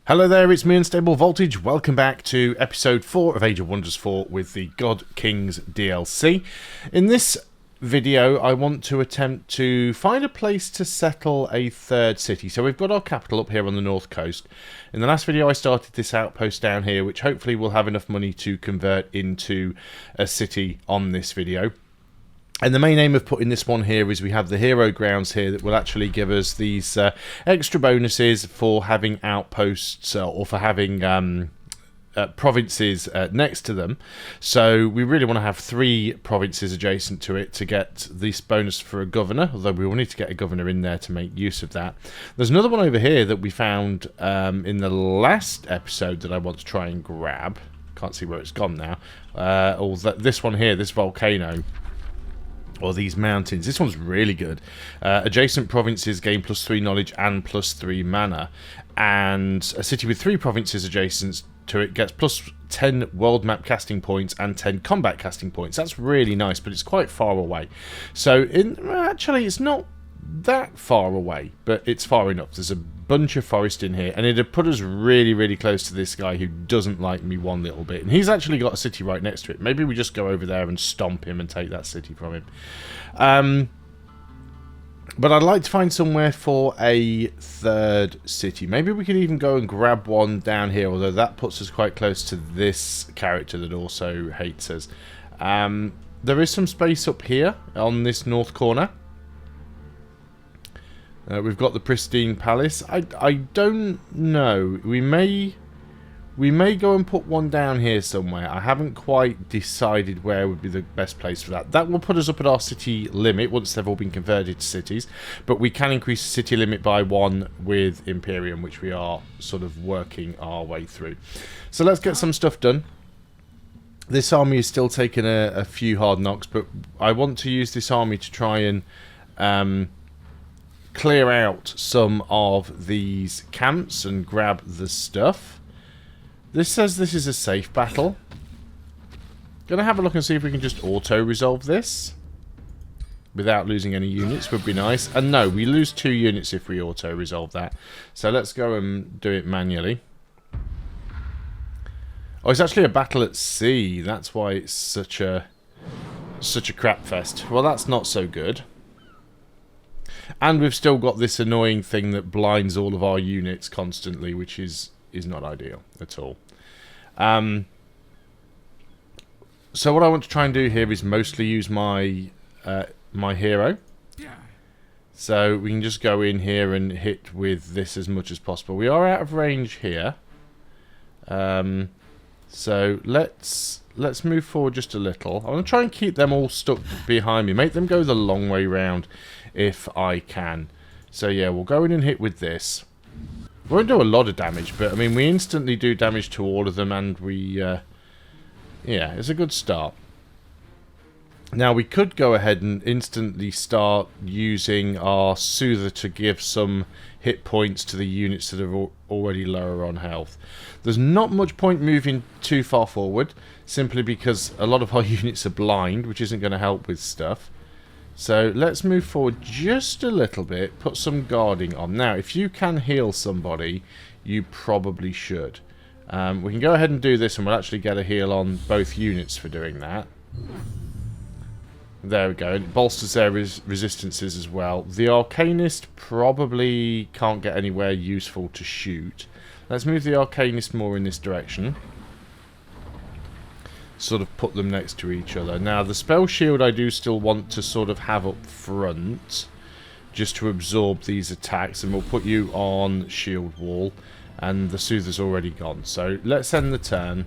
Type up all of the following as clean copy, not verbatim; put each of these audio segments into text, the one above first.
Hello there, it's me, Unstable Voltage. Welcome back to episode 4 of Age of Wonders 4 with the God Kings DLC. In this video, I want to attempt to find a place to settle a third city. So we've got our capital up here on the north coast. In the last video, I started this outpost down here, which hopefully will have enough money to convert into a city on this video. And the main aim of putting this one here is we have the hero grounds here that will actually give us these extra bonuses for having outposts or for having provinces next to them. So we really want to have 3 provinces adjacent to it to get this bonus for a governor, although we will need to get a governor in there to make use of that. There's another one over here that we found in the last episode that I want to try and grab. Can't see where it's gone now. This one here, this volcano. Or these mountains. This one's really good. Adjacent provinces gain +3 knowledge and +3 mana. And a city with 3 provinces adjacent to it gets +10 world map casting points and 10 combat casting points. That's really nice, but it's quite far away. So, actually, it's not that far away, but it's far enough. There's a bunch of forest in here, and it'd put us really, really close to this guy who doesn't like me one little bit. And he's actually got a city right next to it. Maybe we just go over there and stomp him and take that city from him. But I'd like to find somewhere for a third city. Maybe we could even go and grab one down here, although that puts us quite close to this character that also hates us. There is some space up here on this north corner. We've got the pristine palace. I don't know. We may go and put one down here somewhere. I haven't quite decided where would be the best place for that. That will put us up at our city limit once they've all been converted to cities. But we can increase the city limit by 1 with Imperium, which we are sort of working our way through. So let's get some stuff done. This army is still taking a few hard knocks, but I want to use this army to try and clear out some of these camps and grab the stuff. This says this is a safe battle. Gonna have a look and see if we can just auto-resolve this without losing any units would be nice. And no, we lose 2 units if we auto-resolve that. So let's go and do it manually. Oh, it's actually a battle at sea. That's why it's such a crap fest. Well, that's not so good. And we've still got this annoying thing that blinds all of our units constantly, which is not ideal at all. So what I want to try and do here is mostly use my my hero. Yeah. So we can just go in here and hit with this as much as possible. We are out of range here. So let's move forward just a little. I want to try and keep them all stuck behind me. Make them go the long way round if I can. So yeah, we'll go in and hit with this. We won't do a lot of damage, but I mean, we instantly do damage to all of them, and we, yeah, it's a good start. Now, we could go ahead and instantly start using our Soother to give some hit points to the units that are already lower on health. There's not much point moving too far forward, simply because a lot of our units are blind, which isn't going to help with stuff. So let's move forward just a little bit, put some guarding on. Now, if you can heal somebody, you probably should. We can go ahead and do this, and we'll actually get a heal on both units for doing that. There we go. It bolsters their resistances as well. The Arcanist probably can't get anywhere useful to shoot. Let's move the Arcanist more in this direction. Sort of put them next to each other. Now, the spell shield I do still want to sort of have up front, just to absorb these attacks, and we'll put you on shield wall, and the Soother's already gone. So let's end the turn.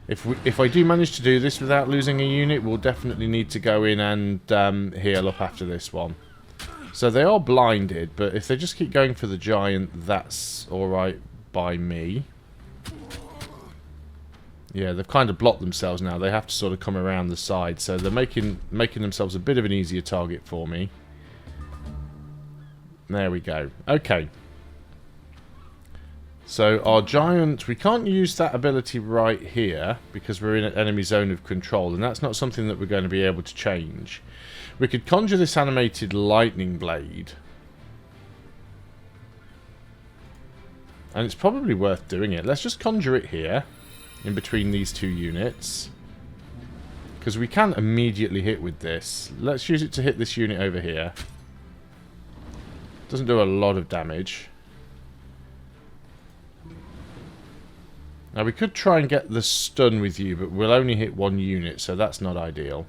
If I do manage to do this without losing a unit, we'll definitely need to go in and heal up after this one. So they are blinded, but if they just keep going for the giant, that's alright by me. Yeah, they've kind of blocked themselves now. They have to sort of come around the side, so they're making themselves a bit of an easier target for me. There we go. Okay. So our giant, we can't use that ability right here because we're in an enemy zone of control, and that's not something that we're going to be able to change. We could conjure this animated lightning blade. And it's probably worth doing it. Let's just conjure it here, in between these two units. Because we can immediately hit with this. Let's use it to hit this unit over here. Doesn't do a lot of damage. Now we could try and get the stun with you, but we'll only hit one unit, so that's not ideal.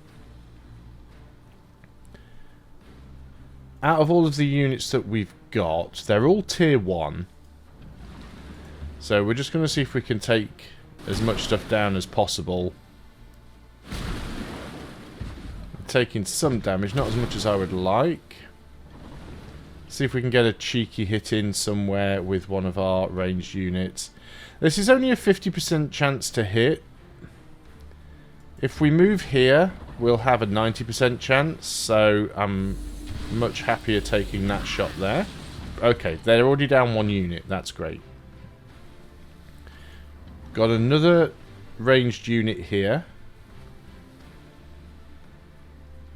Out of all of the units that we've got, they're all tier 1. So we're just going to see if we can take as much stuff down as possible. Taking some damage, not as much as I would like. See if we can get a cheeky hit in somewhere with one of our ranged units. This is only a 50% chance to hit. If we move here, we'll have a 90% chance, so I'm much happier taking that shot there. Okay, they're already down one unit. That's great. Got another ranged unit here.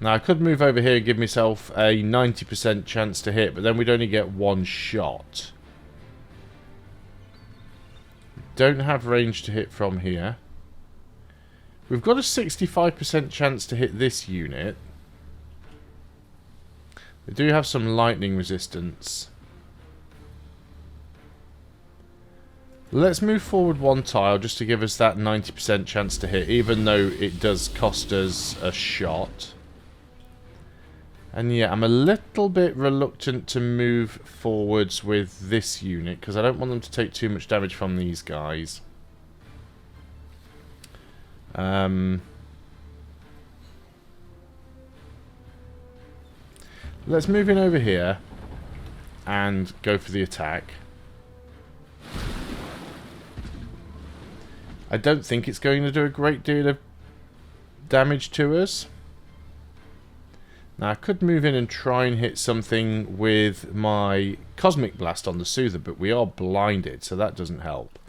Now, I could move over here and give myself a 90% chance to hit, but then we'd only get one shot. Don't have range to hit from here. We've got a 65% chance to hit this unit. They do have some lightning resistance. Let's move forward one tile just to give us that 90% chance to hit, even though it does cost us a shot. And yeah, I'm a little bit reluctant to move forwards with this unit because I don't want them to take too much damage from these guys. Let's move in over here and go for the attack. I don't think it's going to do a great deal of damage to us. Now, I could move in and try and hit something with my Cosmic Blast on the Soother, but we are blinded, so that doesn't help.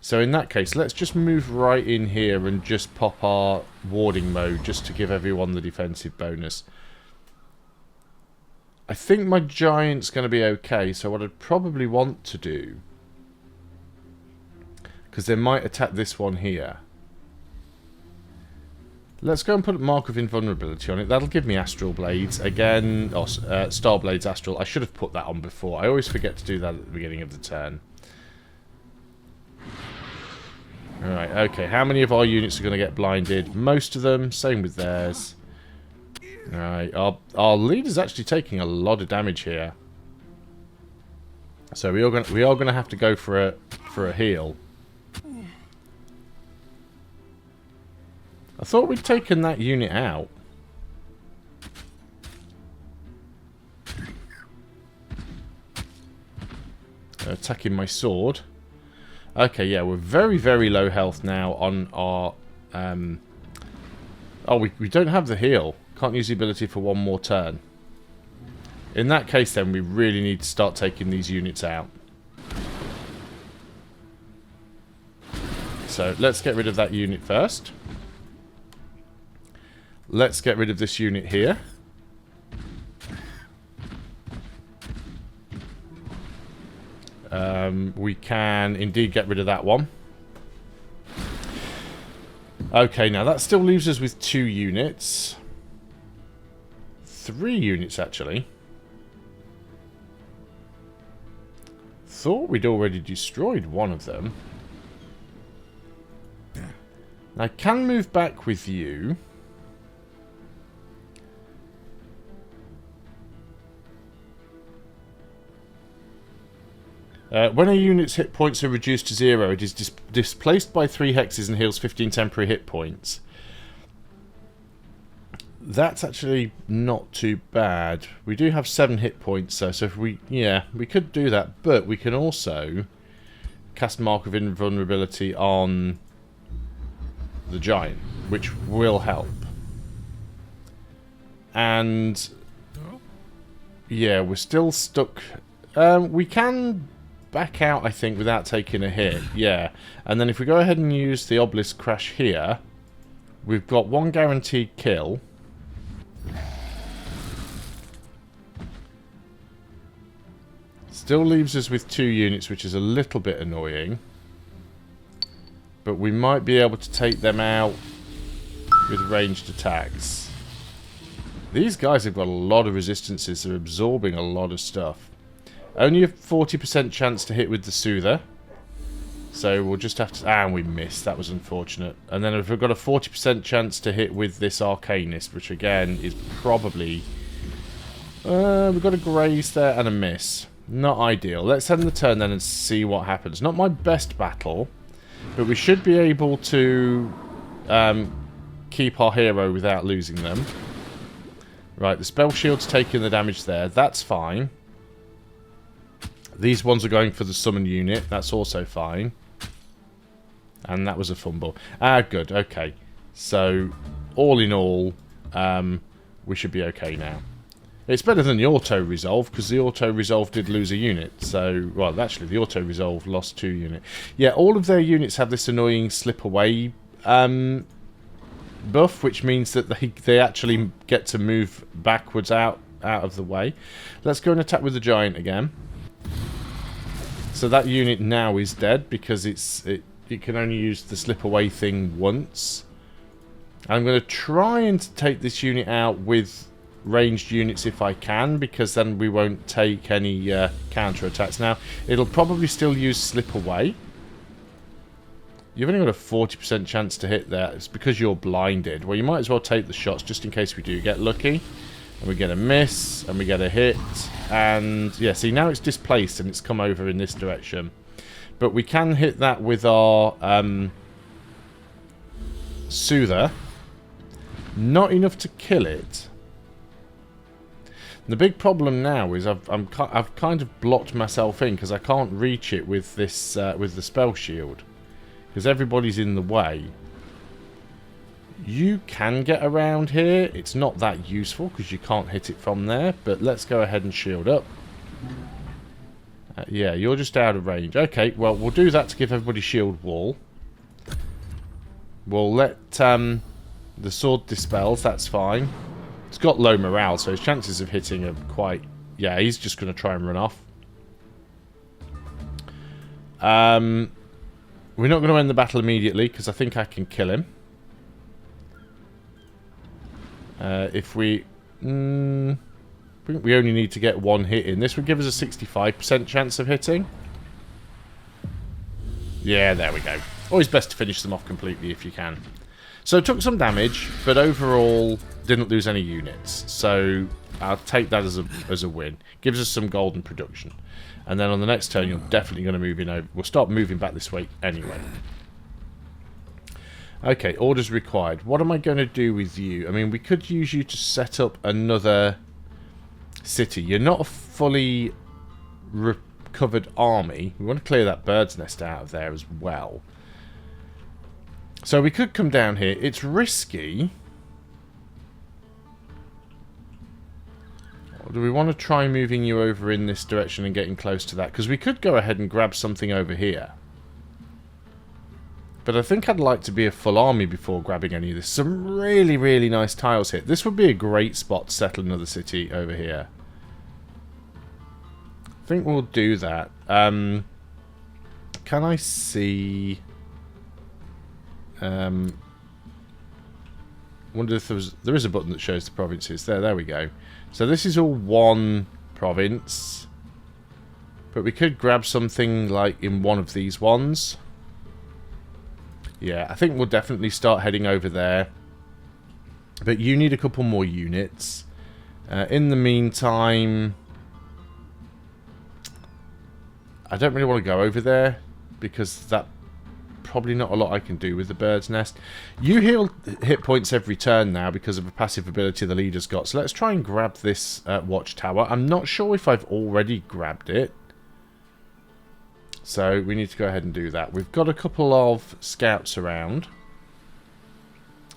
So in that case, let's just move right in here and just pop our warding mode, just to give everyone the defensive bonus. I think my Giant's going to be okay, so what I'd probably want to do, because they might attack this one here. Let's go and put a Mark of Invulnerability on it. That'll give me Astral Blades. Again, Star Blades Astral. I should have put that on before. I always forget to do that at the beginning of the turn. Alright, okay. How many of our units are going to get blinded? Most of them. Same with theirs. Alright, our leader's actually taking a lot of damage here. So we are going to have to go for a heal. I thought we'd taken that unit out. Attacking my sword. Okay, yeah, we're very, very low health now on our... Oh, we don't have the heal. Can't use the ability for one more turn. In that case, then, we really need to start taking these units out. So, let's get rid of that unit first. Let's get rid of this unit here. We can indeed get rid of that one. Okay, now that still leaves us with 2 units. 3 units, actually. Thought we'd already destroyed one of them. I can move back with you. When a unit's hit points are reduced to 0, it is displaced by 3 hexes and heals 15 temporary hit points. That's actually not too bad. We do have 7 hit points, though, so if we could do that. But we can also cast Mark of Invulnerability on the Giant, which will help. And yeah, we're still stuck. We can back out, I think, without taking a hit. Yeah. And then if we go ahead and use the Obelisk Crash here, we've got 1 guaranteed kill. Still leaves us with 2 units, which is a little bit annoying. But we might be able to take them out with ranged attacks. These guys have got a lot of resistances. They're absorbing a lot of stuff. Only a 40% chance to hit with the Soother. So we'll just have to... Ah, and we missed. That was unfortunate. And then we've got a 40% chance to hit with this Arcanist, which again is probably... we've got a graze there and a miss. Not ideal. Let's end the turn then and see what happens. Not my best battle, but we should be able to keep our hero without losing them. Right, the spell shield's taking the damage there. That's fine. These ones are going for the summon unit. That's also fine. And that was a fumble. Ah, good. Okay. So, all in all, we should be okay now. It's better than the auto-resolve, because the auto-resolve did lose a unit. So, well, actually, the auto-resolve lost 2 units. Yeah, all of their units have this annoying slip-away buff, which means that they actually get to move backwards out of the way. Let's go and attack with the giant again. So that unit now is dead, because it can only use the slip-away thing once. I'm going to try and take this unit out with... ranged units if I can, because then we won't take any counter attacks. Now, it'll probably still use slip away. You've only got a 40% chance to hit there. It's because you're blinded. Well, you might as well take the shots just in case we do get lucky. And we get a miss, and we get a hit. And, yeah, see, now it's displaced and it's come over in this direction. But we can hit that with our Soother. Not enough to kill it. The big problem now is I've kind of blocked myself in because I can't reach it with this with the spell shield, because everybody's in the way. You can get around here. It's not that useful because you can't hit it from there. But let's go ahead and shield up. Yeah, you're just out of range. Okay, well we'll do that to give everybody shield wall. We'll let the sword dispels. That's fine. It's got low morale, so his chances of hitting are quite... Yeah, he's just going to try and run off. We're not going to end the battle immediately, because I think I can kill him. If we... we only need to get 1 hit in. This would give us a 65% chance of hitting. Yeah, there we go. Always best to finish them off completely if you can. So took some damage, but overall didn't lose any units. So I'll take that as a win. Gives us some golden production. And then on the next turn, you're definitely going to move in over. We'll start moving back this way anyway. Okay, orders required. What am I going to do with you? I mean, we could use you to set up another city. You're not a fully recovered army. We want to clear that bird's nest out of there as well. So we could come down here. It's risky. Or do we want to try moving you over in this direction and getting close to that? Because we could go ahead and grab something over here. But I think I'd like to be a full army before grabbing any of this. Some really, really nice tiles here. This would be a great spot to settle another city over here. I think we'll do that. Can I see... wonder if there is a button that shows the provinces. There we go. So this is all one province. But we could grab something like in one of these ones. Yeah, I think we'll definitely start heading over there. But you need a couple more units. In the meantime, I don't really want to go over there, because that probably not a lot I can do with the bird's nest. You heal hit points every turn now because of a passive ability the leader's got. So let's try and grab this watchtower. I'm not sure if I've already grabbed it. So we need to go ahead and do that. We've got a couple of scouts around.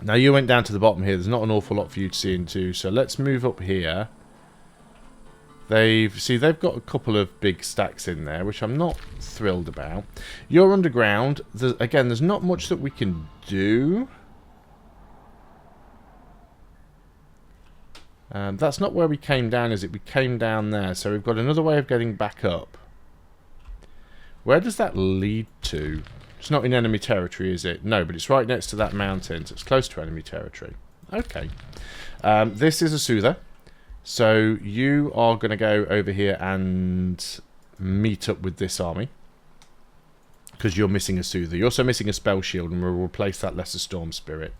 Now you went down to the bottom here. There's not an awful lot for you to see into. So let's move up here. They've got a couple of big stacks in there, which I'm not thrilled about. You're underground. Again, there's not much that we can do. That's not where we came down, is it? We came down there, so we've got another way of getting back up. Where does that lead to? It's not in enemy territory, is it? No, but it's right next to that mountain, so it's close to enemy territory. Okay. This is a soother. So you are going to go over here and meet up with this army. Because you're missing a soother. You're also missing a spell shield, and we'll replace that Lesser Storm Spirit.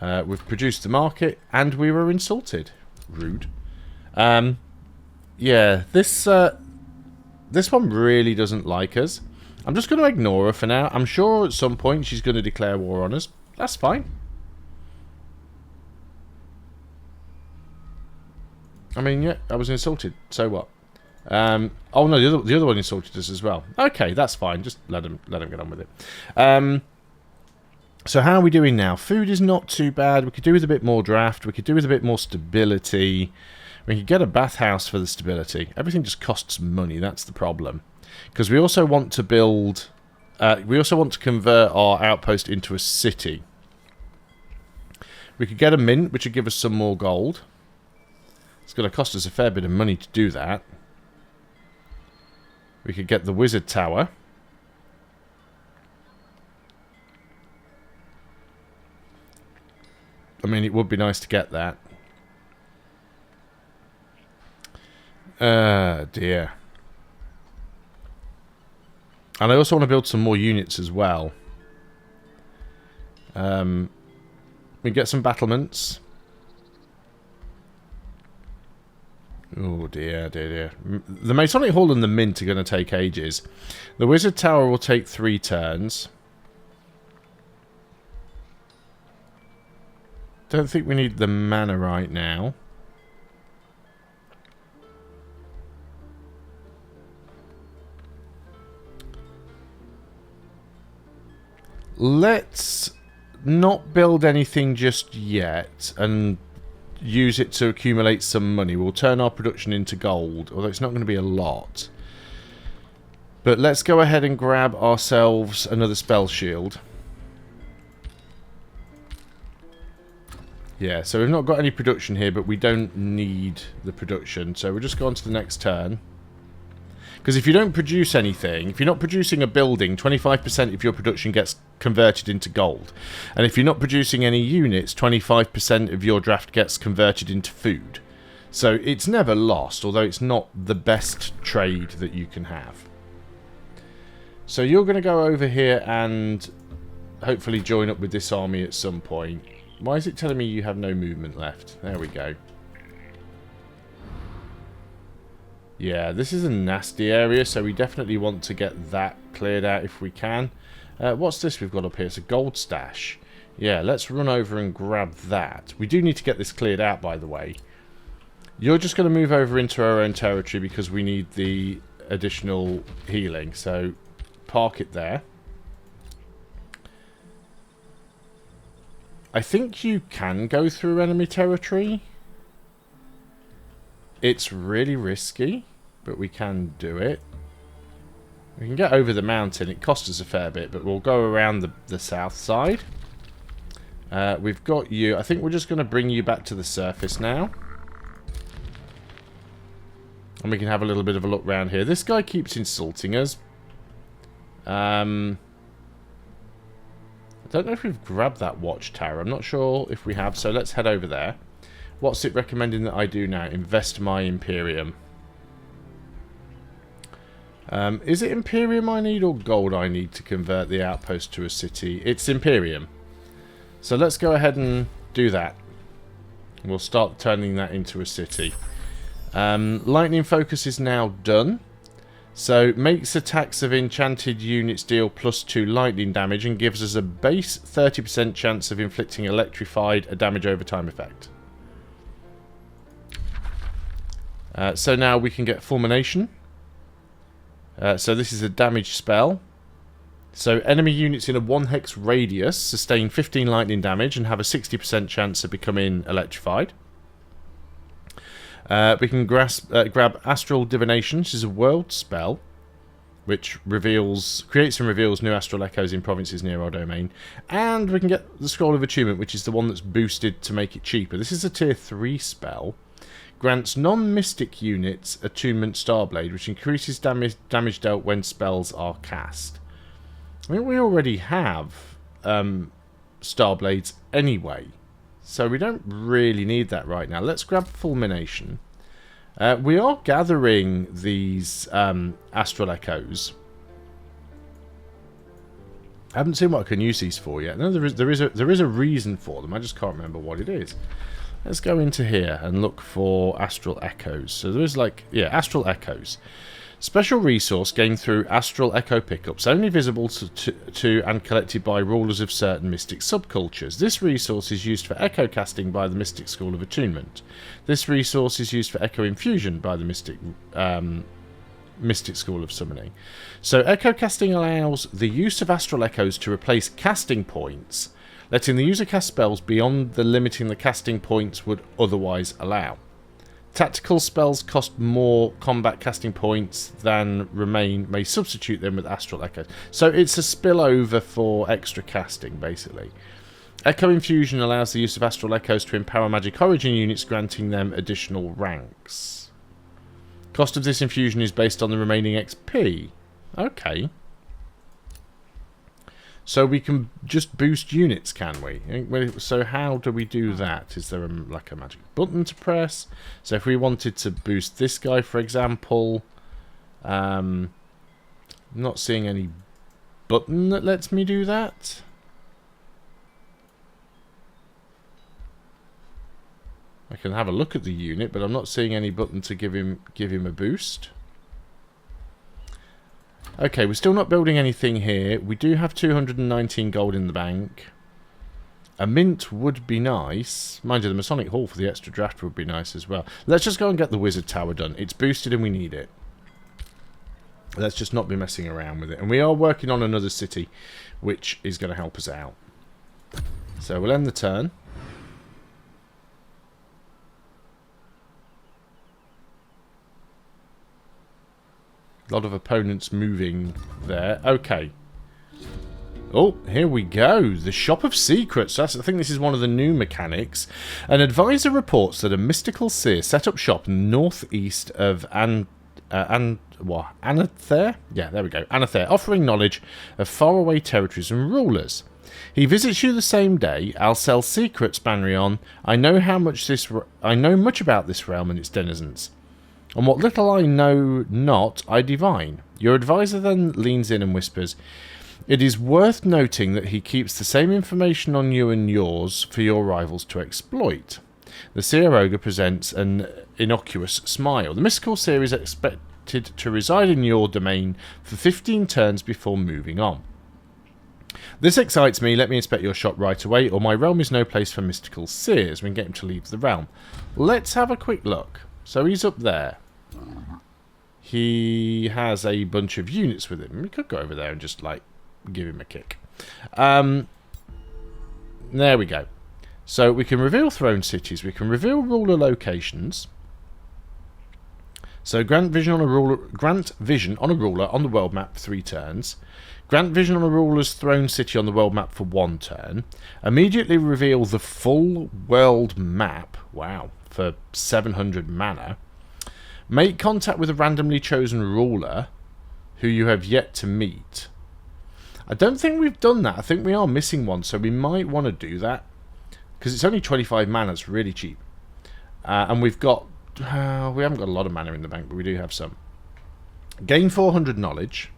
We've produced the market, and we were insulted. Rude. Yeah, this one really doesn't like us. I'm just going to ignore her for now. I'm sure at some point she's going to declare war on us. That's fine. I mean, yeah, I was insulted. So what? Oh no, the other one insulted us as well. Okay, that's fine. Just let him get on with it. So how are we doing now? Food is not too bad. We could do with a bit more draft. We could do with a bit more stability. We could get a bathhouse for the stability. Everything just costs money. That's the problem. Because we also want to build... we also want to convert our outpost into a city. We could get a mint, which would give us some more gold. It's going to cost us a fair bit of money to do that. We could get the wizard tower. I mean, it would be nice to get that. Dear. And I also want to build some more units as well. We get some battlements. Oh dear, dear. The Masonic Hall and the Mint are going to take ages. The Wizard Tower will take 3 turns. Don't think we need the mana right now. Let's not build anything just yet and use it to accumulate some money. We'll turn our production into gold, although it's not going to be a lot. But let's go ahead and grab ourselves another spell shield. Yeah, so we've not got any production here, but we don't need the production. So we'll just go on to the next turn. Because if you don't produce anything, if you're not producing a building, 25% of your production gets converted into gold. And if you're not producing any units, 25% of your draft gets converted into food. So it's never lost, although it's not the best trade that you can have. So you're going to go over here and hopefully join up with this army at some point. Why is it telling me you have no movement left? There we go. Yeah, this is a nasty area, so we definitely want to get that cleared out if we can. What's this we've got up here? It's a gold stash. Yeah, let's run over and grab that. We do need to get this cleared out, by the way. You're just going to move over into our own territory because we need the additional healing. So, park it there. I think you can go through enemy territory. It's really risky, but we can do it. We can get over the mountain. It costs us a fair bit, but we'll go around the south side. We've got you. I think we're just going to bring you back to the surface now. And we can have a little bit of a look around here. This guy keeps insulting us. I don't know if we've grabbed that watchtower. I'm not sure if we have, so let's head over there. What's it recommending that I do now? Invest my Imperium. Is it Imperium I need or gold I need to convert the outpost to a city? It's Imperium. So let's go ahead and do that. We'll start turning that into a city. Lightning Focus is now done. So, makes attacks of enchanted units deal +2 lightning damage and gives us a base 30% chance of inflicting electrified a damage over time effect. So now we can get Fulmination. So this is a damage spell. So enemy units in a 1 hex radius sustain 15 lightning damage and have a 60% chance of becoming electrified. We can grab Astral Divination, which is a world spell. which creates and reveals new astral echoes in provinces near our domain. And we can get the Scroll of Attunement, which is the one that's boosted to make it cheaper. This is a tier 3 spell. Grants non-mystic units Attunement Starblade, which increases damage dealt when spells are cast. I think we already have Starblades anyway, so we don't really need that right now. Let's grab Fulmination. We are gathering these Astral Echoes. I haven't seen what I can use these for yet. No, there is a reason for them. I just can't remember what it is. Let's go into here and look for Astral Echoes. So there is Astral Echoes. Special resource gained through Astral Echo pickups, only visible to and collected by rulers of certain mystic subcultures. This resource is used for echo casting by the Mystic School of Attunement. This resource is used for echo infusion by the Mystic School of Summoning. So echo casting allows the use of Astral Echoes to replace casting points, letting the user cast spells beyond the limiting the casting points would otherwise allow. Tactical spells cost more combat casting points than remain, may substitute them with Astral Echoes. So it's a spillover for extra casting, basically. Echo Infusion allows the use of Astral Echoes to empower Magic Origin units, granting them additional ranks. Cost of this infusion is based on the remaining XP. Okay. So we can just boost units, can we? So how do we do that? Is there a magic button to press? So if we wanted to boost this guy, for example, I'm not seeing any button that lets me do that. I can have a look at the unit, but I'm not seeing any button to give him a boost. Okay, we're still not building anything here. We do have 219 gold in the bank. A mint would be nice. Mind you, the Masonic Hall for the extra draft would be nice as well. Let's just go and get the Wizard Tower done. It's boosted and we need it. Let's just not be messing around with it. And we are working on another city, which is going to help us out. So we'll end the turn. A lot of opponents moving there. Okay. Oh, here we go. The Shop of Secrets. I think this is one of the new mechanics. An advisor reports that a mystical seer set up shop northeast of Anather? Yeah, there we go. Anather, offering knowledge of faraway territories and rulers. He visits you the same day. I'll sell secrets, Banrion. I know much about this realm and its denizens. And what little I know not, I divine. Your advisor then leans in and whispers, it is worth noting that he keeps the same information on you and yours for your rivals to exploit. The Seer Ogre presents an innocuous smile. The mystical seer is expected to reside in your domain for 15 turns before moving on. This excites me. Let me inspect your shop right away, or my realm is no place for mystical seers. We can get him to leave the realm. Let's have a quick look. So he's up there. He has a bunch of units with him. We could go over there and just, give him a kick. There we go. So we can reveal throne cities. We can reveal ruler locations. So grant vision on a ruler on the world map for 3 turns. Grant vision on a ruler's throne city on the world map for 1 turn. Immediately reveal the full world map. Wow. For 700 mana. Make contact with a randomly chosen ruler who you have yet to meet. I don't think we've done that. I think we are missing one, so we might want to do that. Because it's only 25 mana. It's really cheap. And we've got... we haven't got a lot of mana in the bank, but we do have some. Gain 400 knowledge.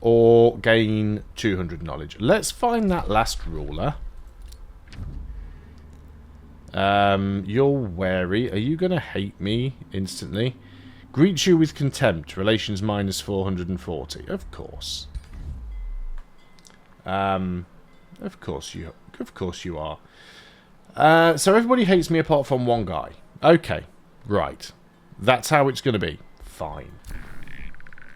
Or gain 200 knowledge. Let's find that last ruler. You're wary. Are you going to hate me instantly? Greets you with contempt. Relations minus 440. Of course. Of course you are. So everybody hates me apart from one guy. Okay. Right. That's how it's going to be. Fine.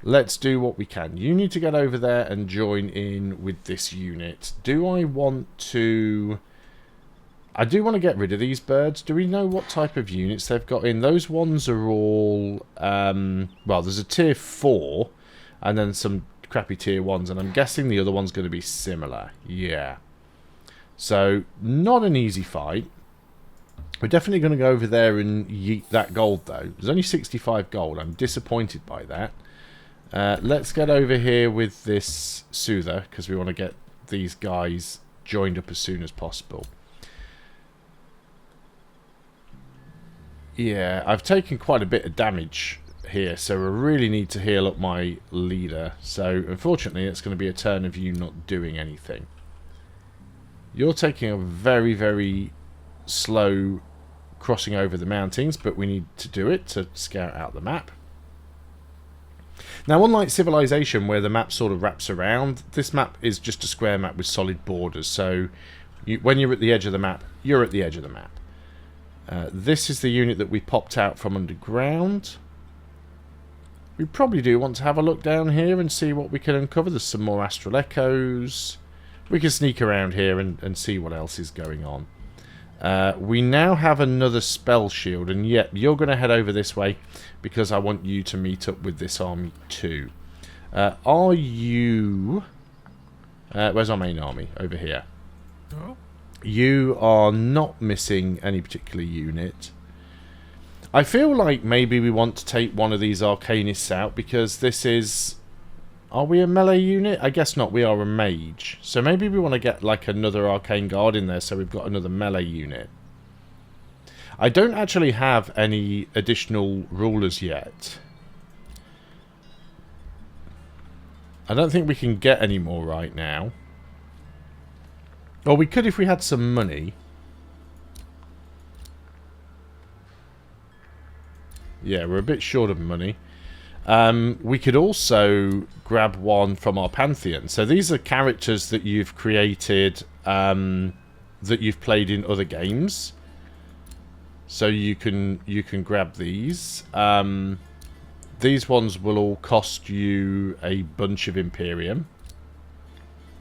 Let's do what we can. You need to get over there and join in with this unit. Do I want to... I do want to get rid of these birds. Do we know what type of units they've got in? Those ones are all... well, there's a tier 4, and then some crappy tier 1s, and I'm guessing the other one's going to be similar. Yeah. So, not an easy fight. We're definitely going to go over there and yeet that gold, though. There's only 65 gold. I'm disappointed by that. Let's get over here with this Soother, because we want to get these guys joined up as soon as possible. Yeah, I've taken quite a bit of damage here, so I really need to heal up my leader. So, unfortunately, it's going to be a turn of you not doing anything. You're taking a very, very slow crossing over the mountains, but we need to do it to scout out the map. Now, unlike Civilization, where the map sort of wraps around, this map is just a square map with solid borders. So, when you're at the edge of the map, you're at the edge of the map. This is the unit that we popped out from underground. We probably do want to have a look down here and see what we can uncover. There's some more Astral Echoes. We can sneak around here and see what else is going on. We now have another spell shield, and yet you're going to head over this way because I want you to meet up with this army too. Are you... where's our main army? Over here. Oh. You are not missing any particular unit. I feel like maybe we want to take one of these Arcanists out because this is... Are we a melee unit? I guess not. We are a mage. So maybe we want to get like another Arcane Guard in there so we've got another melee unit. I don't actually have any additional rulers yet. I don't think we can get any more right now. Well, we could if we had some money. Yeah, we're a bit short of money. We could also grab one from our Pantheon. So these are characters that you've created, that you've played in other games. So you can grab these. These ones will all cost you a bunch of Imperium.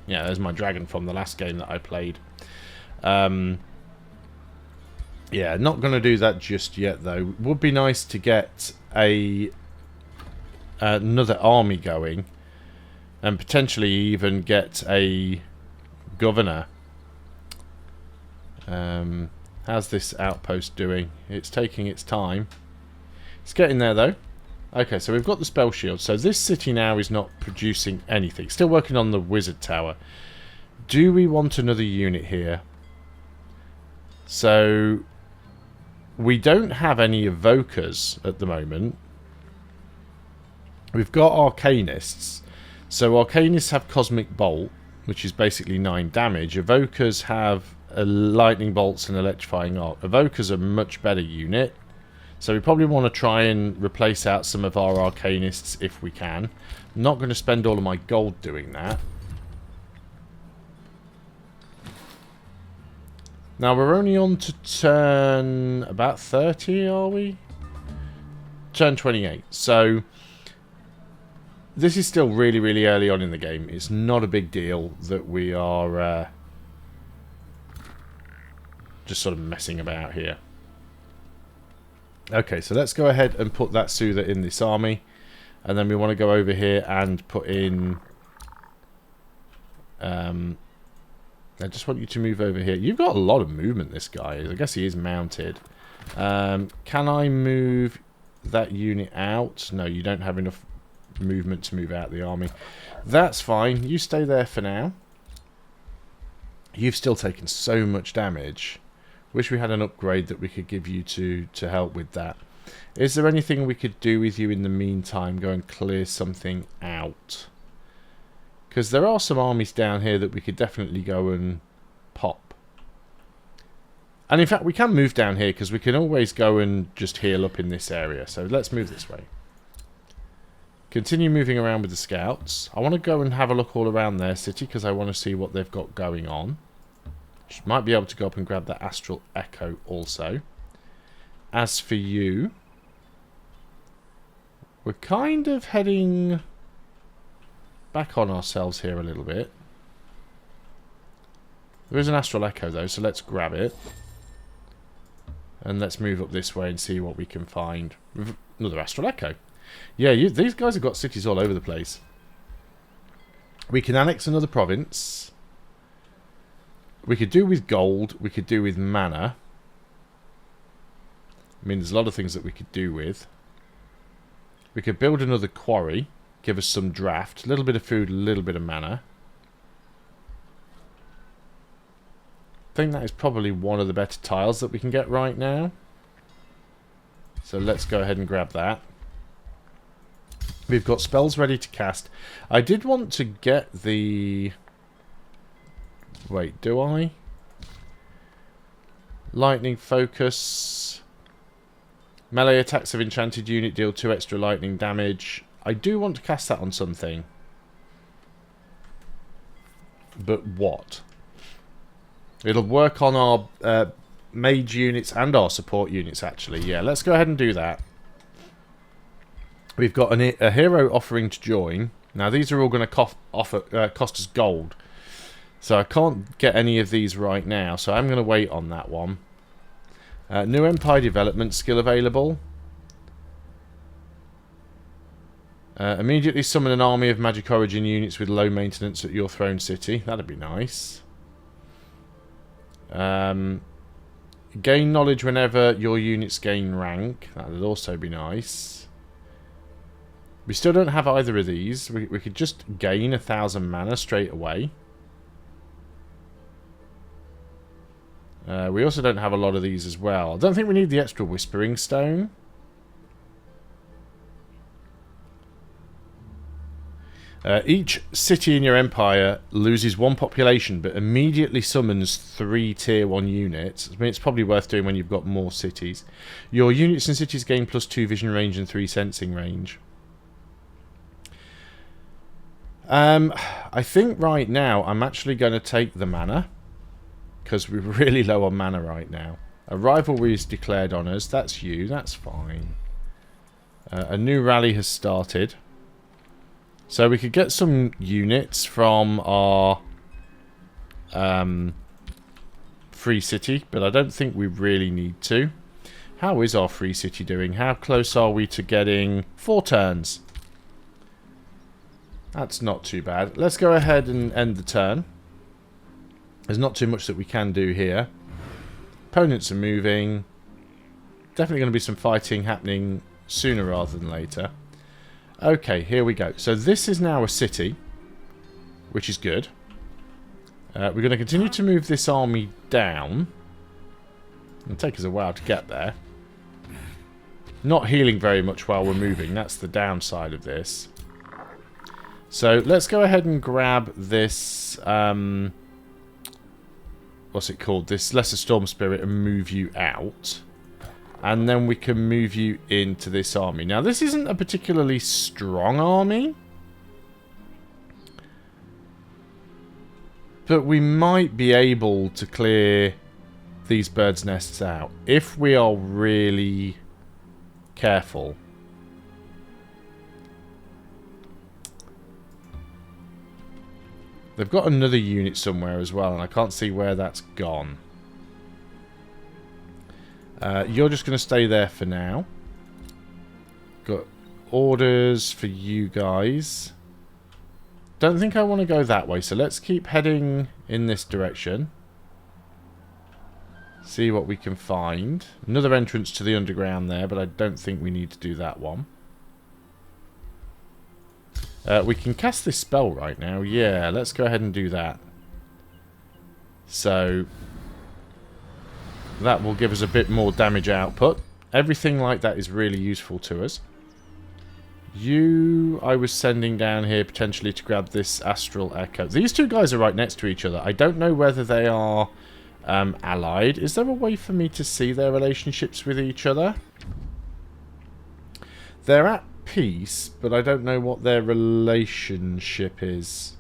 Yeah, there's my dragon from the last game that I played. Yeah, not going to do that just yet, though. Would be nice to get another army going, and potentially even get a governor. How's this outpost doing? It's taking its time. It's getting there, though. Okay, so we've got the spell shield. So this city now is not producing anything. Still working on the wizard tower. Do we want another unit here? So we don't have any evokers at the moment. We've got Arcanists. So Arcanists have Cosmic Bolt, which is basically 9 damage. Evokers have Lightning Bolts and Electrifying Arc. Evokers are a much better unit. So we probably want to try and replace out some of our Arcanists if we can. I'm not going to spend all of my gold doing that. Now we're only on to turn about 30, are we? Turn 28. So this is still really, really early on in the game. It's not a big deal that we are just sort of messing about here. Okay, so let's go ahead and put that Soother in this army. And then we want to go over here and put in... I just want you to move over here. You've got a lot of movement, this guy. I guess he is mounted. Can I move that unit out? No, you don't have enough movement to move out the army. That's fine. You stay there for now. You've still taken so much damage. Wish we had an upgrade that we could give you to help with that. Is there anything we could do with you in the meantime? Go and clear something out. Because there are some armies down here that we could definitely go and pop. And in fact, we can move down here because we can always go and just heal up in this area. So let's move this way. Continue moving around with the scouts. I want to go and have a look all around their city because I want to see what they've got going on. Might be able to go up and grab that Astral Echo also. As for you, we're kind of heading back on ourselves here a little bit. There is an Astral Echo though, so let's grab it. And let's move up this way and see what we can find. Another Astral Echo. Yeah, these guys have got cities all over the place. We can annex another province. We could do with gold. We could do with mana. I mean, there's a lot of things that we could do with. We could build another quarry. Give us some draft. A little bit of food, a little bit of mana. I think that is probably one of the better tiles that we can get right now. So let's go ahead and grab that. We've got spells ready to cast. I did want to get the... Wait, do I? Lightning focus. Melee attacks of enchanted unit deal 2 extra lightning damage. I do want to cast that on something. But what? It'll work on our mage units and our support units, actually. Yeah, let's go ahead and do that. We've got a hero offering to join. Now, these are all going to cost us gold. So I can't get any of these right now. So I'm going to wait on that one. New Empire Development skill available. Immediately summon an army of Magic Origin units with low maintenance at your throne city. That'd be nice. Gain knowledge whenever your units gain rank. That'd also be nice. We still don't have either of these. We could just gain 1,000 mana straight away. We also don't have a lot of these as well. I don't think we need the extra Whispering Stone. Each city in your empire loses 1 population, but immediately summons 3 tier 1 units. I mean, it's probably worth doing when you've got more cities. Your units and cities gain +2 vision range and 3 sensing range. I think right now I'm actually going to take the mana, because we're really low on mana right now. A rivalry is declared on us. That's you. That's fine. A new rally has started. So we could get some units from our free city, but I don't think we really need to. How is our free city doing? How close are we to getting 4 turns? That's not too bad. Let's go ahead and end the turn. There's not too much that we can do here. Opponents are moving. Definitely going to be some fighting happening sooner rather than later. Okay, here we go. So this is now a city, which is good. We're going to continue to move this army down. It'll take us a while to get there. Not healing very much while we're moving. That's the downside of this. So let's go ahead and grab this... what's it called? This Lesser Storm Spirit and move you out. And then we can move you into this army. Now, this isn't a particularly strong army. But we might be able to clear these birds' nests out if we are really careful. They've got another unit somewhere as well, and I can't see where that's gone. You're just going to stay there for now. Got orders for you guys. Don't think I want to go that way, so let's keep heading in this direction. See what we can find. Another entrance to the underground there, but I don't think we need to do that one. We can cast this spell right now. Yeah, let's go ahead and do that. So that will give us a bit more damage output. Everything like that is really useful to us. You, I was sending down here potentially to grab this Astral Echo. These two guys are right next to each other. I don't know whether they are allied. Is there a way for me to see their relationships with each other? They're at peace, but I don't know what their relationship is.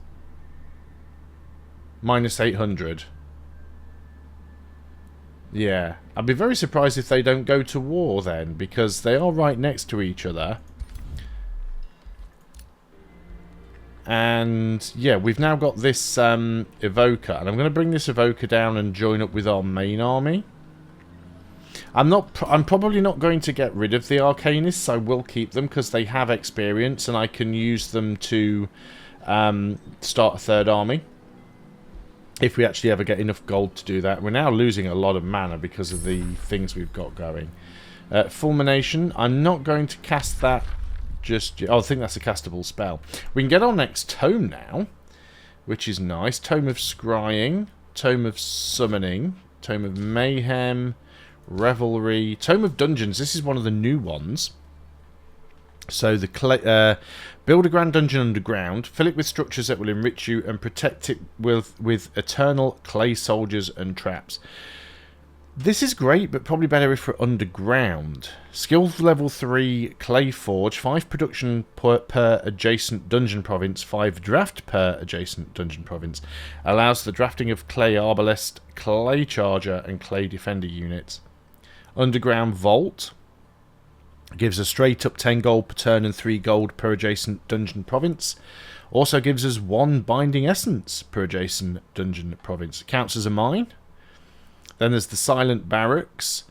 Minus 800. Yeah. I'd be very surprised if they don't go to war then, because they are right next to each other. And yeah, we've now got this Evoker, and I'm going to bring this Evoker down and join up with our main army. I'm probably not going to get rid of the Arcanists. I will keep them because they have experience and I can use them to start a third army. If we actually ever get enough gold to do that. We're now losing a lot of mana because of the things we've got going. Fulmination. I'm not going to cast that just yet. Oh, I think that's a castable spell. We can get our next tome now, which is nice. Tome of Scrying, Tome of Summoning, Tome of Mayhem, Revelry, Tome of Dungeons. This is one of the new ones. So the build a grand dungeon underground, fill it with structures that will enrich you, and protect it with eternal clay soldiers and traps. This is great, but probably better if we're underground. Skill level 3 Clay Forge, 5 production per adjacent dungeon province, 5 draft per adjacent dungeon province. Allows the drafting of Clay Arbalest, Clay Charger, and Clay Defender units. Underground Vault gives us straight up 10 gold per turn and 3 gold per adjacent dungeon province. Also gives us 1 Binding Essence per adjacent dungeon province. It counts as a mine. Then there's the Silent Barracks.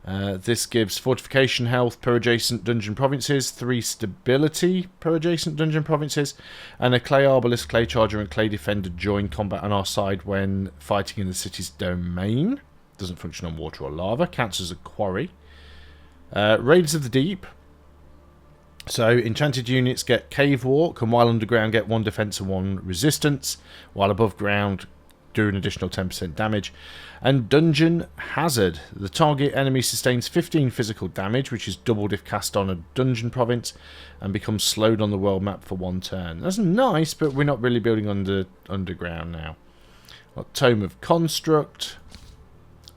This gives fortification health per adjacent dungeon provinces, 3 stability per adjacent dungeon provinces, and a Clay Arbalest, Clay Charger, and Clay Defender join combat on our side when fighting in the city's domain. Doesn't function on water or lava. Counts as a quarry. Raiders of the Deep. So enchanted units get Cave Walk, and while underground get 1 defense and 1 resistance, while above ground do an additional 10% damage. And Dungeon Hazard. The target enemy sustains 15 physical damage, which is doubled if cast on a dungeon province, and becomes slowed on the world map for 1 turn. That's nice, but we're not really building underground now. Got Tome of Construct,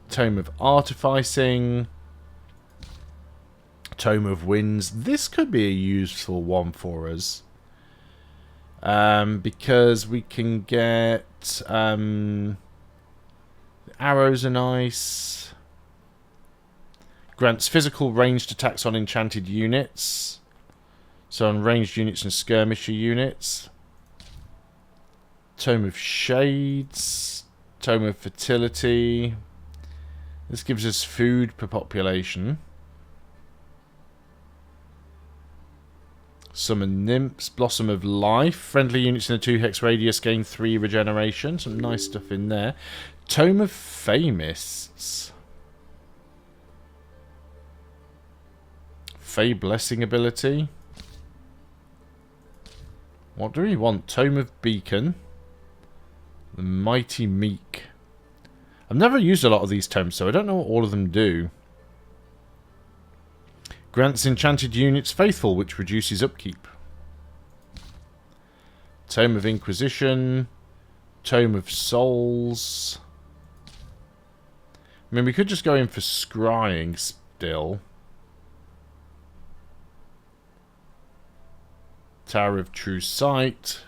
Tome of Artificing, Tome of Winds. This could be a useful one for us. Because we can get arrows are nice. Grants physical ranged attacks on enchanted units. So on ranged units and skirmisher units. Tome of Shades. Tome of Fertility. This gives us food per population. Summon Nymphs, Blossom of Life. Friendly units in a 2-hex radius gain 3 regeneration. Some nice stuff in there. Tome of Famists. Fey Blessing ability. What do we want? Tome of Beacon. The Mighty Meek. I've never used a lot of these tomes, so I don't know what all of them do. Grants enchanted units Faithful, which reduces upkeep. Tome of Inquisition. Tome of Souls. I mean, we could just go in for Scrying still. Tower of True Sight.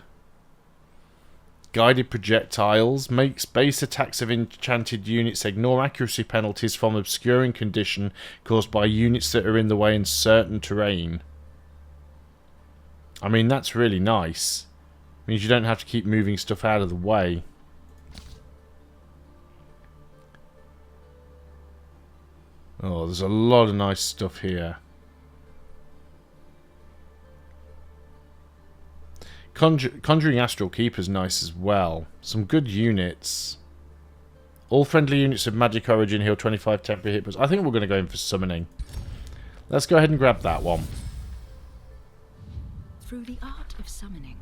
Guided Projectiles. Makes base attacks of enchanted units ignore accuracy penalties from obscuring condition caused by units that are in the way in certain terrain. I mean, that's really nice. Means you don't have to keep moving stuff out of the way. Oh, there's a lot of nice stuff here. Conjuring Astral Keeper's nice as well. Some good units. All friendly units of magic origin heal 25 temporary hit points. I think we're going to go in for summoning. Let's go ahead and grab that one. Through the art of summoning,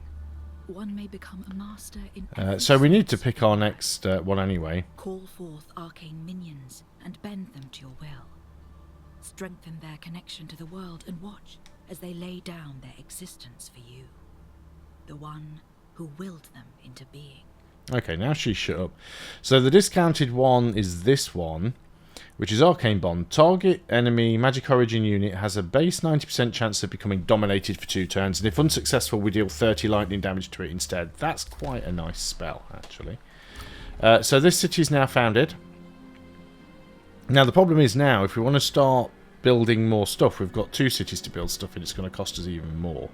one may become a master in so we need to pick our next one anyway. Call forth arcane minions and bend them to your will. Strengthen their connection to the world and watch as they lay down their existence for you. The one who willed them into being. Okay, now she's shut up. So the discounted one is this one, which is Arcane Bond. Target enemy magic origin unit has a base 90% chance of becoming dominated for 2 turns, and if unsuccessful, we deal 30 lightning damage to it instead. That's quite a nice spell, actually. So this city is now founded. Now the problem is now, if we want to start building more stuff, we've got 2 cities to build stuff, and it's going to cost us even more.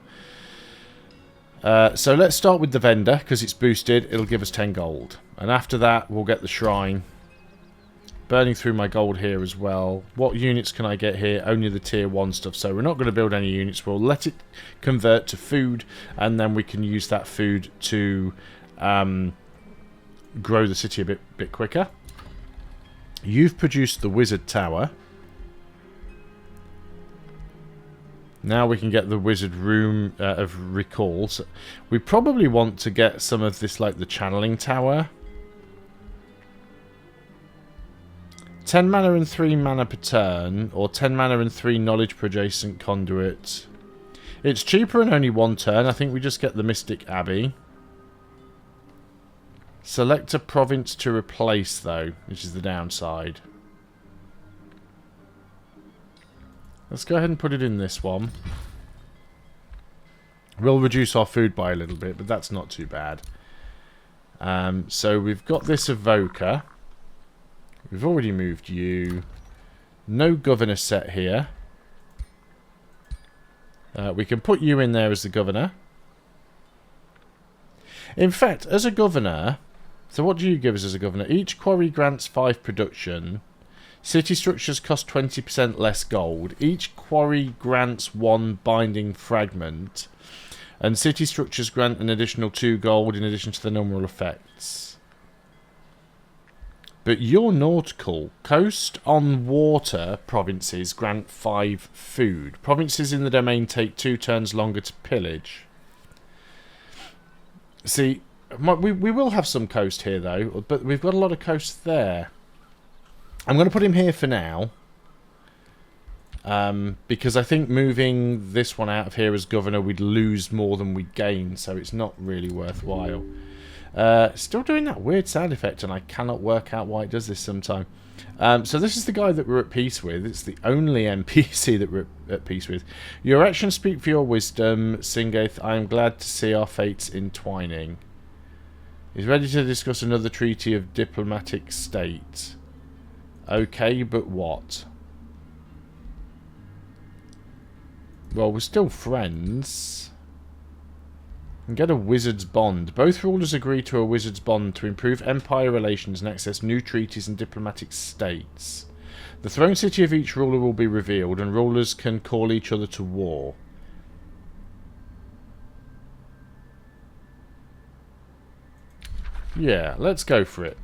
So let's start with the vendor, because it's boosted. It'll give us 10 gold. And after that, we'll get the shrine. burning through my gold here as well. What units can I get here? Only the tier 1 stuff. So we're not going to build any units. We'll let it convert to food, and then we can use that food to grow the city a bit quicker. You've produced the wizard tower. Now we can get the wizard room of recalls. We probably want to get some of this, like the channeling tower. 10 mana and 3 mana per turn, or 10 mana and 3 knowledge per adjacent conduit. It's cheaper and only 1 turn. I think we just get the Mystic Abbey. Select a province to replace, though, which is the downside. Let's go ahead and put it in this one. We'll reduce our food by a little bit, but that's not too bad. So we've got this evoker. We've already moved you. No governor set here. We can put you in there as the governor. In fact, as a governor... So what do you give us as a governor? Each quarry grants 5 production. City structures cost 20% less gold. Each quarry grants 1 binding fragment. And city structures grant an additional 2 gold in addition to the normal effects. But your nautical. Coast on water provinces grant 5 food. Provinces in the domain take 2 turns longer to pillage. See, we will have some coast here though, but we've got a lot of coast there. I'm going to put him here for now. Because I think moving this one out of here as governor, we'd lose more than we'd gain, so it's not really worthwhile. Still doing that weird sound effect, and I cannot work out why it does this sometime. So this is the guy that we're at peace with. It's the only NPC that we're at peace with. Your actions speak for your wisdom, Singaith. I am glad to see our fates entwining. He's ready to discuss another treaty of diplomatic state. Okay, but what? Well, we're still friends. And get a wizard's bond. Both rulers agree to a wizard's bond to improve empire relations and access new treaties and diplomatic states. The throne city of each ruler will be revealed, and rulers can call each other to war. Yeah, let's go for it.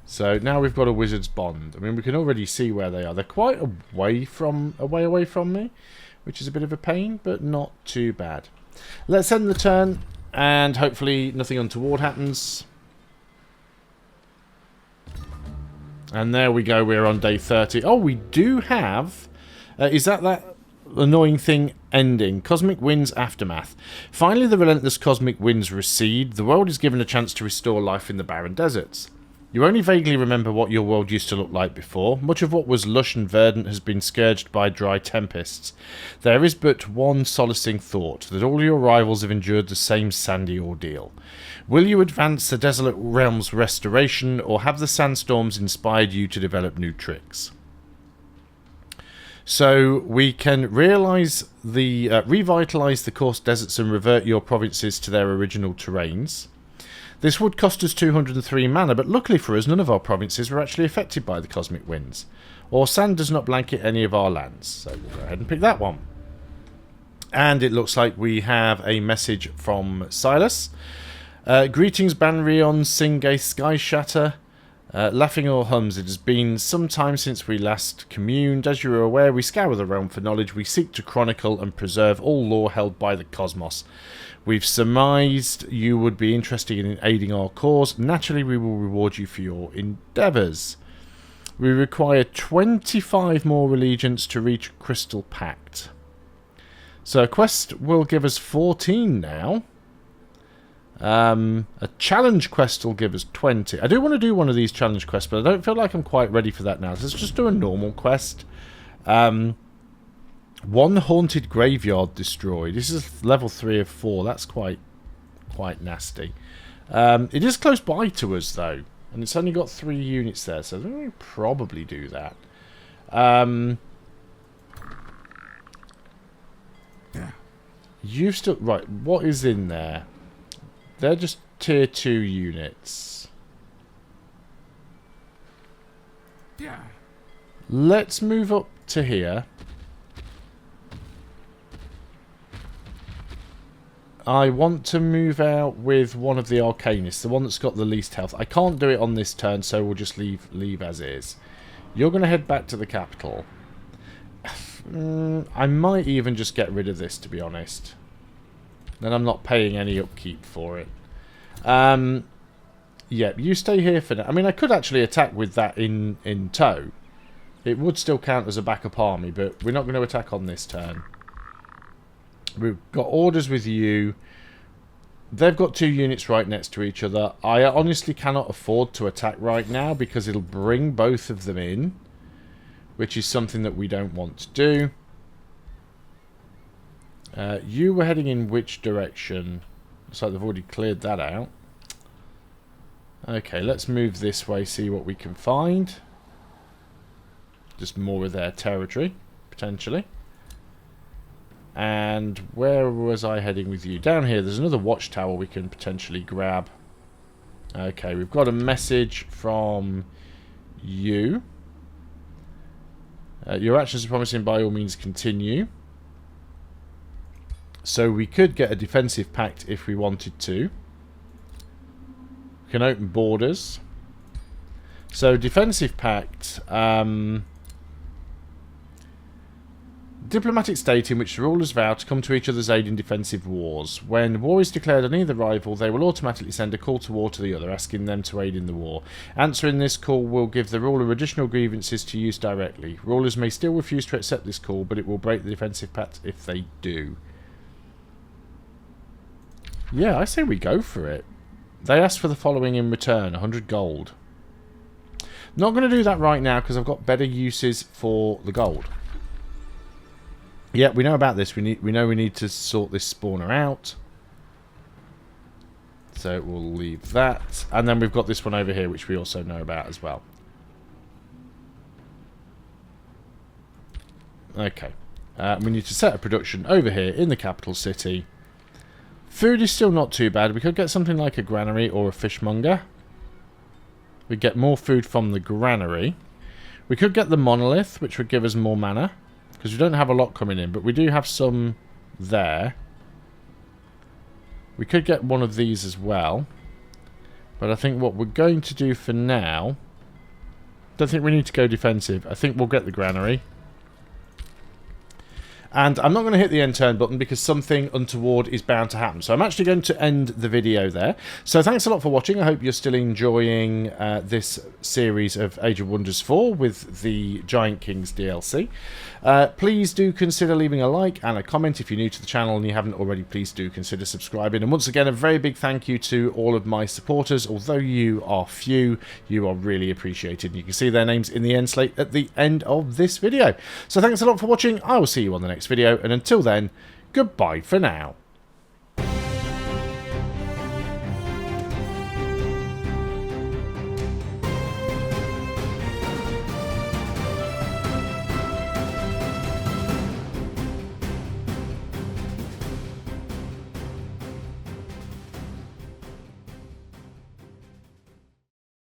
So now we've got a wizard's bond. I mean, we can already see where they are. They're quite a way away from me, which is a bit of a pain, but not too bad. Let's end the turn, and hopefully nothing untoward happens. And there we go. We're on day 30. Oh, we do have... is that annoying thing ending? Cosmic Winds Aftermath. Finally, the relentless cosmic winds recede. The world is given a chance to restore life in the barren deserts. You only vaguely remember what your world used to look like before. Much of what was lush and verdant has been scourged by dry tempests. There is but one solacing thought, that all your rivals have endured the same sandy ordeal. Will you advance the desolate realm's restoration, or have the sandstorms inspired you to develop new tricks? So we can revitalise the coarse deserts and revert your provinces to their original terrains. This would cost us 203 mana, but luckily for us, none of our provinces were actually affected by the cosmic winds. Or sand does not blanket any of our lands, so we'll go ahead and pick that one. And it looks like we have a message from Silas. Greetings, Banrion, Singaith, Skyshatter. Laughing or hums, it has been some time since we last communed. As you are aware, we scour the realm for knowledge. We seek to chronicle and preserve all lore held by the cosmos. We've surmised you would be interested in aiding our cause. Naturally, we will reward you for your endeavours. We require 25 more allegiance to reach Crystal Pact. So a quest will give us 14 now. A challenge quest will give us 20. I do want to do one of these challenge quests, but I don't feel like I'm quite ready for that now. So let's just do a normal quest. One haunted graveyard destroyed. This is level 3 of 4. That's quite nasty. It is close by to us though, and it's only got 3 units there, so I think we probably do that. Yeah. You've still right. What is in there? They're just tier 2 units. Yeah. Let's move up to here. I want to move out with one of the Arcanists, the one that's got the least health. I can't do it on this turn, so we'll just leave as is. You're going to head back to the capital. I might even just get rid of this, to be honest. Then I'm not paying any upkeep for it. Yeah, you stay here for now. I mean, I could actually attack with that in tow. It would still count as a backup army, but we're not going to attack on this turn. We've got orders with you. They've got 2 units right next to each other. I honestly cannot afford to attack right now because it'll bring both of them in, which is something that we don't want to do. You were heading in which direction? Looks like they've already cleared that out. Okay, let's move this way, see what we can find. Just more of their territory, potentially. And where was I heading with you? Down here, there's another watchtower we can potentially grab. Okay, we've got a message from you. Your actions are promising, by all means continue. So we could get a defensive pact if we wanted to. We can open borders. So defensive pact... diplomatic state in which the rulers vow to come to each other's aid in defensive wars. When war is declared on either rival, they will automatically send a call to war to the other, asking them to aid in the war. Answering this call will give the ruler additional grievances to use directly. Rulers may still refuse to accept this call, but it will break the defensive pact if they do. Yeah, I say we go for it. They ask for the following in return, 100 gold. Not going to do that right now because I've got better uses for the gold. Yeah, we know about this. We know we need to sort this spawner out. So we'll leave that. And then we've got this one over here, which we also know about as well. Okay. We need to set a production over here in the capital city. Food is still not too bad. We could get something like a granary or a fishmonger. We get more food from the granary. We could get the monolith, which would give us more mana. Because we don't have a lot coming in, but we do have some there. We could get one of these as well. But I think what we're going to do for now... don't think we need to go defensive. I think we'll get the granary. And I'm not going to hit the end turn button because something untoward is bound to happen. So I'm actually going to end the video there. So thanks a lot for watching. I hope you're still enjoying this series of Age of Wonders 4 with the Giant Kings DLC. Please do consider leaving a like and a comment if you're new to the channel and you haven't already. Please do consider subscribing. And once again, a very big thank you to all of my supporters. Although you are few, you are really appreciated. You can see their names in the end slate at the end of this video. So thanks a lot for watching. I will see you on the next video, and until then, goodbye for now.